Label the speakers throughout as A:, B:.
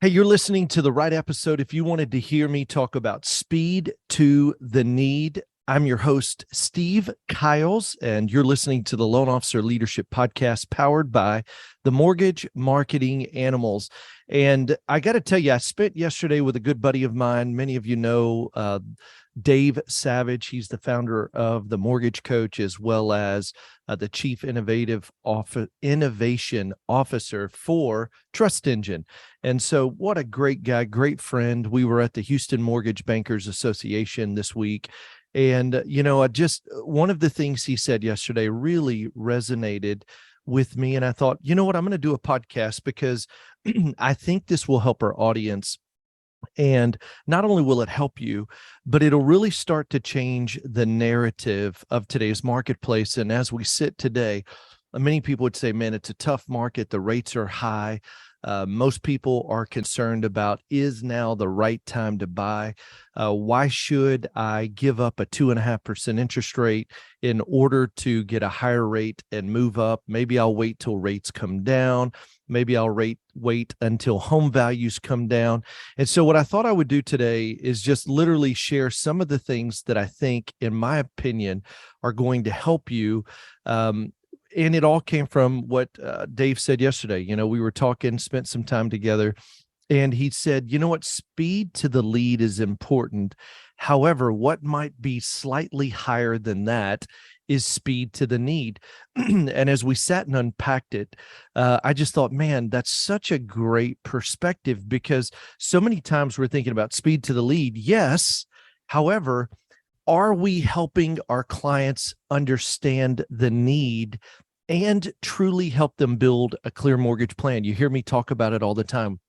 A: Hey, you're listening to the right episode. If you wanted to hear me talk about speed to the need, I'm your host, Steve Kiles, and you're listening to the Loan Officer Leadership Podcast powered by the Mortgage Marketing Animals. And I got to tell you, I spent yesterday with a good buddy of mine. Many of you know Dave Savage. He's the founder of The Mortgage Coach, as well as the Chief Innovation Officer for Trust Engine. And so what a great guy, great friend. We were at the Houston Mortgage Bankers Association this week. And, one of the things he said yesterday really resonated with me. And I thought, you know what, I'm going to do a podcast because I think this will help our audience. And not only will it help you, but it'll really start to change the narrative of today's marketplace. And as we sit today, many people would say, man, it's a tough market. The rates are high. Most people are concerned about, is now the right time to buy? Why should I give up a 2.5% interest rate in order to get a higher rate and move up? Maybe I'll wait till rates come down. Maybe I'll wait until home values come down. And so what I thought I would do today is just literally share some of the things that I think, in my opinion, are going to help you. And it all came from what Dave said yesterday. You know, we were talking, spent some time together, and he said, you know what, speed to the lead is important. However, what might be slightly higher than that is speed to the need. And as we sat and unpacked it, I just thought, man, that's such a great perspective, because so many times we're thinking about speed to the lead. Yes. However, are we helping our clients understand the need and truly help them build a clear mortgage plan? You hear me talk about it all the time.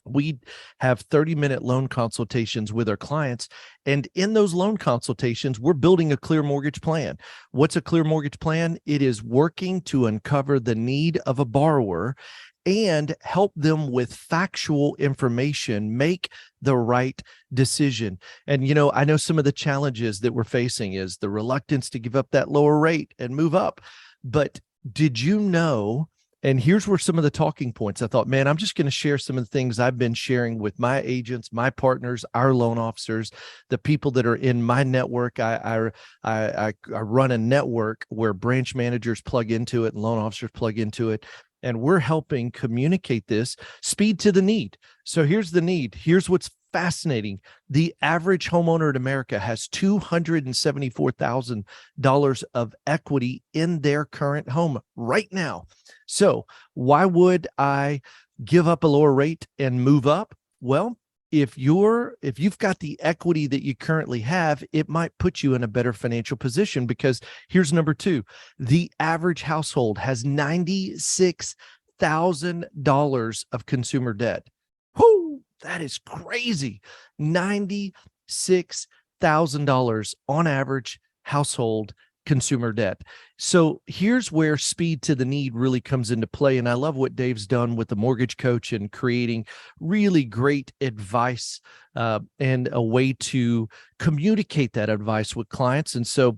A: We have 30-minute loan consultations with our clients. And in those loan consultations, we're building a clear mortgage plan. What's a clear mortgage plan? It is working to uncover the need of a borrower and help them with factual information, make the right decision. And, you know, I know some of the challenges that we're facing is the reluctance to give up that lower rate and move up. But did you know, and here's where some of the talking points, I thought, man, I'm just going to share some of the things I've been sharing with my agents, my partners, our loan officers, the people that are in my network. I run a network where branch managers plug into it and loan officers plug into it. And we're helping communicate this speed to the need. So here's the need. Here's what's fascinating. The average homeowner in America has $274,000 of equity in their current home right now. So why would I give up a lower rate and move up? Well, if you've got the equity that you currently have, it might put you in a better financial position, because here's number two. The average household has $96,000 of consumer debt. Whoo, that is crazy. $96,000 on average household consumer debt. So here's where speed to the need really comes into play. And I love what Dave's done with the Mortgage Coach and creating really great advice and a way to communicate that advice with clients. And so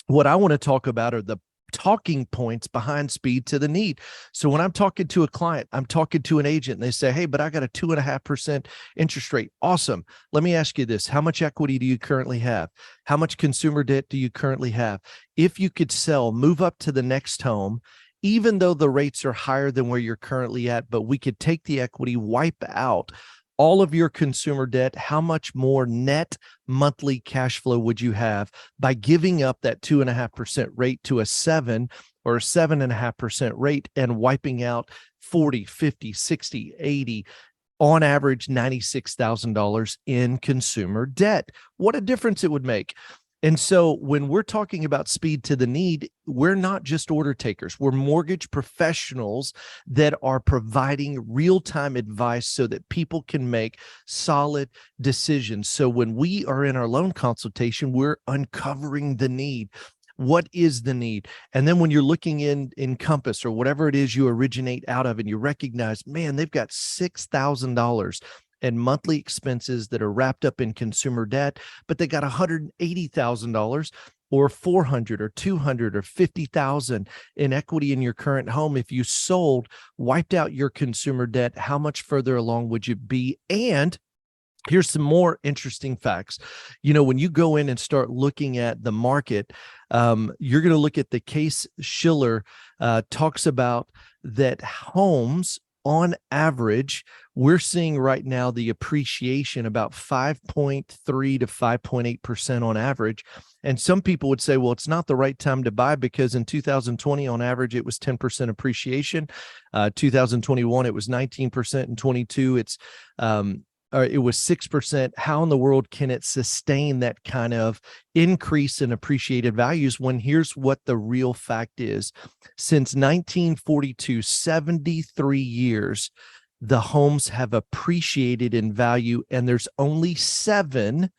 A: what I want to talk about are the talking points behind speed to the need. So when I'm talking to a client, I'm talking to an agent, and they say, hey, but I got a 2.5% interest rate. Awesome. Let me ask you this. How much equity do you currently have? How much consumer debt do you currently have? If you could sell, move up to the next home, even though the rates are higher than where you're currently at, but we could take the equity, wipe out all of your consumer debt, how much more net monthly cash flow would you have by giving up that 2.5% rate to a 7 or a 7.5% rate and wiping out 40, 50, 60, 80, on average, $96,000 in consumer debt? What a difference it would make. And so when we're talking about speed to the need, we're not just order takers. We're mortgage professionals that are providing real-time advice so that people can make solid decisions. So when we are in our loan consultation, we're uncovering the need. What is the need? And then when you're looking in Compass or whatever it is you originate out of, and you recognize, man, they've got $6,000 and monthly expenses that are wrapped up in consumer debt, but they got $180,000 or 400 or 200 or 50,000 in equity in your current home, if you sold, wiped out your consumer debt, how much further along would you be? And here's some more interesting facts. When you go in and start looking at the market, you're going to look at the Case Shiller talks about that homes on average, we're seeing right now the appreciation about 5.3 to 5.8% on average. And some people would say, well, it's not the right time to buy because in 2020, on average, it was 10% appreciation. 2021, it was 19%, and 22, it was 6%. How in the world can it sustain that kind of increase in appreciated values when here's what the real fact is? Since 1942, 73 years, the homes have appreciated in value, and there's only 7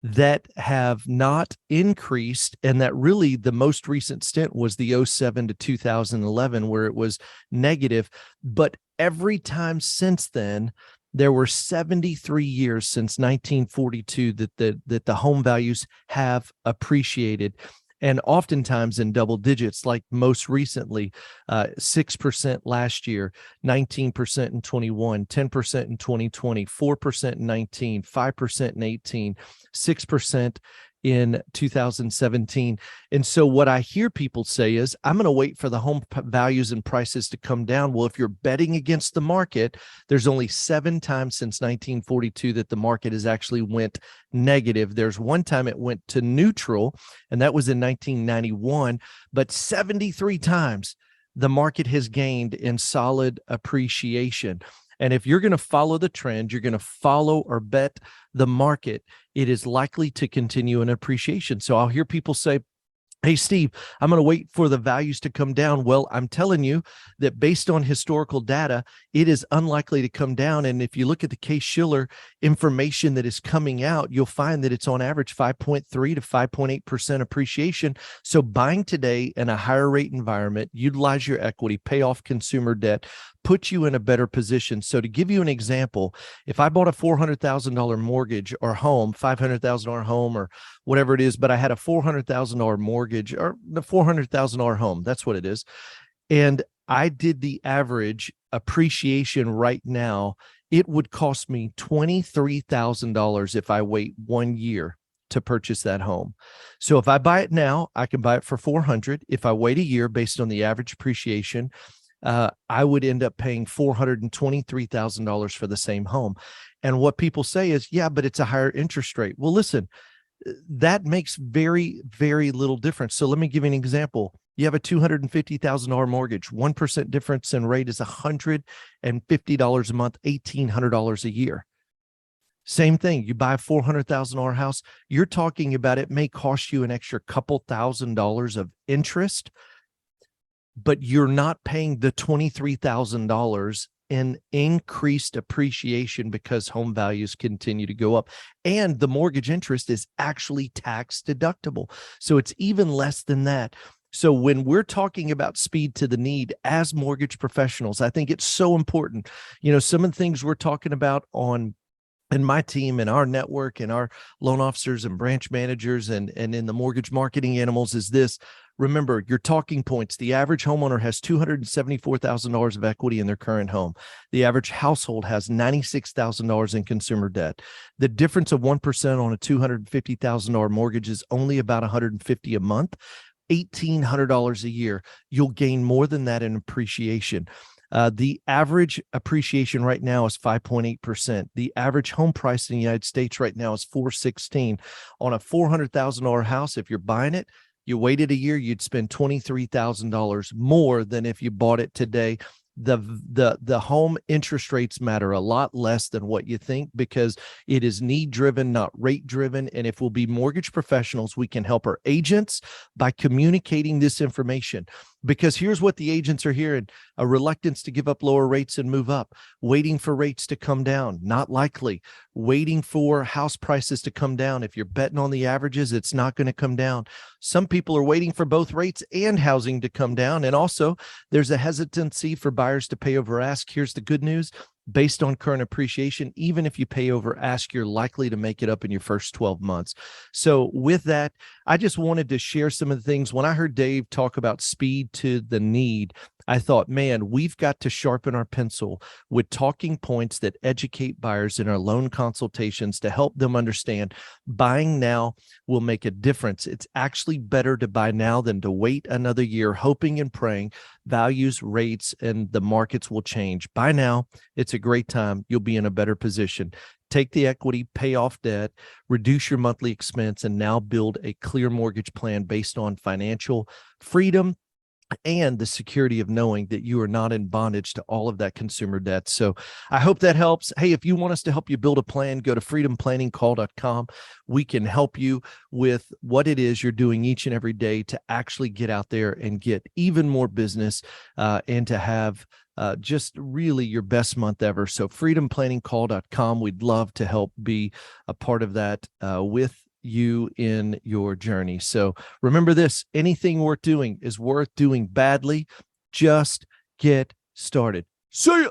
A: that have not increased. And that really the most recent stint was the 07 to 2011, where it was negative. But every time since then, there were 73 years since 1942 that the home values have appreciated, and oftentimes in double digits, like most recently, 6% last year, 19% in 21, 10% in 2020, 4% in 19, 5% in 18, 6% in 2017. And so what I hear people say is, I'm going to wait for the home values and prices to come down. Well, if you're betting against the market, there's only 7 times since 1942 that the market has actually went negative. There's one time it went to neutral, and that was in 1991, but 73 times the market has gained in solid appreciation. And if you're going to follow the trend, you're going to follow or bet the market, it is likely to continue in appreciation. So I'll hear people say, hey, Steve, I'm going to wait for the values to come down. Well, I'm telling you that based on historical data, it is unlikely to come down. And if you look at the Case Shiller information that is coming out, you'll find that it's on average 5.3 to 5.8% appreciation. So buying today in a higher rate environment, utilize your equity, pay off consumer debt, put you in a better position. So to give you an example, if I bought a $400,000 mortgage or home, $500,000 home or whatever it is, but I had a $400,000 mortgage or the $400,000 home, that's what it is. And I did the average appreciation right now, it would cost me $23,000 if I wait 1 year to purchase that home. So if I buy it now, I can buy it for $400,000. If I wait a year based on the average appreciation, I would end up paying $423,000 for the same home. And what people say is, yeah, but it's a higher interest rate. Well, listen, that makes very, very little difference. So let me give you an example. You have a $250,000 mortgage. 1% difference in rate is $150 a month, $1,800 a year. Same thing. You buy a $400,000 house. You're talking about it may cost you an extra couple $1,000s of interest, but you're not paying the $23,000 in increased appreciation because home values continue to go up. And the mortgage interest is actually tax deductible. So it's even less than that. So when we're talking about speed to the need as mortgage professionals, I think it's so important. Some of the things we're talking about in my team and our network and our loan officers and branch managers and in the mortgage marketing animals is this. Remember your talking points. The average homeowner has $274,000 of equity in their current home. The average household has $96,000 in consumer debt. The difference of 1% on a $250,000 mortgage is only about $150 a month, $1,800 a year. You'll gain more than that in appreciation. The average appreciation right now is 5.8%. The average home price in the United States right now is $416,000. On a $400,000 house, if you're buying it, you waited a year, you'd spend $23,000 more than if you bought it today. The home interest rates matter a lot less than what you think because it is need driven, not rate driven. And if we'll be mortgage professionals, we can help our agents by communicating this information. Because here's what the agents are hearing: a reluctance to give up lower rates and move up, waiting for rates to come down, not likely, waiting for house prices to come down. If you're betting on the averages, it's not going to come down. Some people are waiting for both rates and housing to come down. And also there's a hesitancy for buyers to pay over ask. Here's the good news. based on current appreciation. Even if you pay over ask, you're likely to make it up in your first 12 months. So with that, I just wanted to share some of the things. When I heard Dave talk about speed to the need, I thought, man, we've got to sharpen our pencil with talking points that educate buyers in our loan consultations to help them understand buying now will make a difference. It's actually better to buy now than to wait another year, hoping and praying values, rates, and the markets will change. Buy now. It's a great time. You'll be in a better position. Take the equity, pay off debt, reduce your monthly expense, and now build a clear mortgage plan based on financial freedom and the security of knowing that you are not in bondage to all of that consumer debt. So I hope that helps. Hey, if you want us to help you build a plan, go to freedomplanningcall.com. We can help you with what it is you're doing each and every day to actually get out there and get even more business and to have just really your best month ever. So freedomplanningcall.com. We'd love to help be a part of that with you in your journey. So remember this, anything worth doing is worth doing badly. Just get started. See ya.